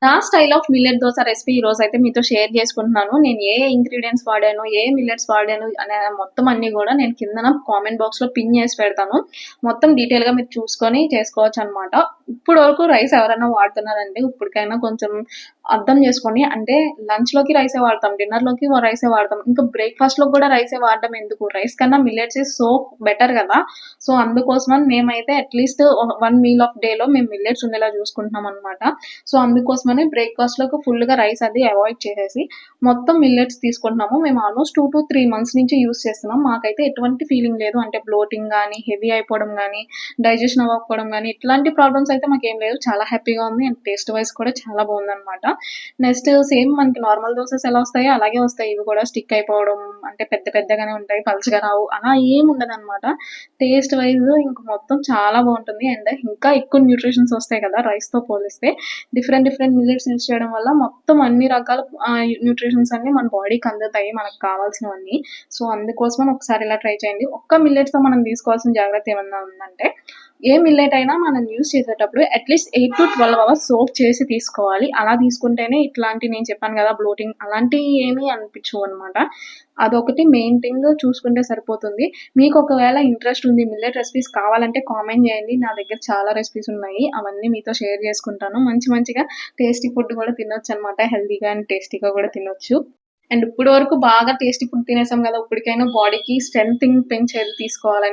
నా style of millet dosa recipe ఈరోజైతే మీతో షేర్ చేసుకుంటున్నాను. నేను ఏ ఇంగ్రీడియెంట్స్ వాడాను, ఏ మిల్లెట్స్ వాడాను అనే మొత్తం అన్నీ గూడా నేను కిందన కామెంట్ బాక్స్‌లో పిన్ చేసి పెడతాను. మొత్తం డీటెయిల్‌గా మీరు చూసుకొని చేసుకోవచ్చనమాట. ఇప్పటి వరకు రైస్ ఎవరైనా వాడుతున్నారంటే ఇప్పటికైనా కొంచెం అర్థం చేసుకోండి. అంటే లంచ్‌లోకి రైసే వాడతాం, డిన్నర్‌లోకి రైసే వాడతాం. ఇంకా బ్రేక్‌ఫాస్ట్‌లోకి గూడా రైసే వాడడం ఎందుకు? రైస్ కన్నా మిల్లెట్స్ ఈస్ సో బెటర్ గదా! సో, అందుకోసమని మేమైతే అట్‌లీస్ట్ 1 మీల్ ఆఫ్ డేలో మేము మిల్లెట్స్ ఉండేలా చూసుకుంటున్నామనమాట. సో, అందుకోసమని బ్రేక్‌ఫాస్ట్‌లోకి ఫుల్‌గా రైస్ అది అవాయిడ్ చేసేసి, మొత్తం మిల్లెట్స్ తీసుకుంటున్నాము. మేము ఆల్మోస్ట్ 2-3 మంత్స్ నుంచి యూజ్ చేస్తున్నాం. మాకైతే ఎటువంటి ఫీలింగ్ లేదు. అంటే బ్లోటింగ్ గానీ, హెవీ అయిపోవడం గానీ, డైజెషన్ అవ్వకపోవడం గానీ, ఇట్లాంటి ప్రాబ్లమ్స్ అయితే మాకేం లేవు. చాలా హ్యాపీగా ఉంది. అండ్ టేస్ట్ వైస్ కూడా చాలా బావుందనమాట. నెక్స్ట్ సేమ్ మనకి నార్మల్ దోసెస్ ఎలా వస్తాయో అలాగే వస్తాయి. ఇవి కూడా స్టిక్ అయిపోవడం, అంటే పెద్ద పెద్దగానే ఉంటాయి. పలుచగా రావు. అలా ఏముండదనమాట. టేస్ట్ వైస్ ఇంక మొత్తం చాలా బావుంటుంది. అండ్ ఇంకా ఎక్కువ న్యూట్రిషన్స్ వస్తాయి కదా! రైస్‌తో పోలిస్తే. డిఫరెంట్ డిఫరెంట్ మిల్లెట్స్ యూజ్ చేయడం వల్ల మొత్తం అన్ని రకాల న్యూట్రిషన్స్ అన్నీ మన బాడీకి అందుతాయి మనకు కావాల్సినవన్నీ. సో, అందుకోసమని ఒకసారి ఇలా ట్రై చేయండి. ఒక్క మిల్లెట్స్‌తో మనం తీసుకోవాల్సిన జాగ్రత్త ఏమన్నా ఉందంటే, ఏ మిల్లెట్ అయినా మనం యూజ్ చేసేటప్పుడు అట్‌లీస్ట్ 8-12 అవర్స్ సోక్ చేసి తీసుకోవాలి. అలా తీసుకుంటేనే ఇట్లాంటి నేను చెప్పాను గదా! బ్లోటింగ్ అలాంటియి ఏమీ అనిపించవనమాట. అదొకటి మెయిన్ థింగ్ చూసుకుంటే సరిపోతుంది. మీకొకవేళ ఇంట్రెస్ట్ ఉంది మిల్లెట్ రెసిపీస్ కావాలంటే కామెంట్ జేయండి. నా దగ్గర చాలా రెసిపీస్ ఉన్నాయి. అవన్నీ మీతో షేర్ జేసుకుంటాను. మంచి మంచిగా టేస్టీ ఫుడ్ గూడా తినొచ్చనమాట. హెల్తీగా అండ్ టేస్టీగా గూడా తినొచ్చు. అండ్ ఇప్పటి వరకు బాగా టేస్టీ ఫుడ్ తినేసాం గదా! ఇప్పటికైనా బాడీకి స్ట్రెంథింగ్ పెంచేది తీసుకోవాలని